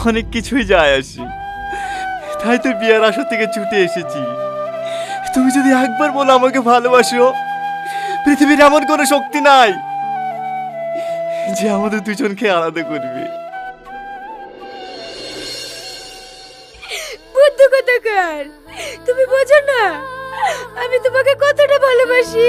অনেক কিছুই যায় আসি, তাই তো বিয়ার আসর থেকে ছুটে এসেছি। তুমি যদি একবার বলো আমাকে ভালোবাসো, পৃথিবীর এমন কোনো শক্তি নাই যে আমাদের দুজনকে আলাদা করবে। বুদ্ধ কোথাকার, তুমি বোঝো না আমি তোমাকে কতটা ভালোবাসি।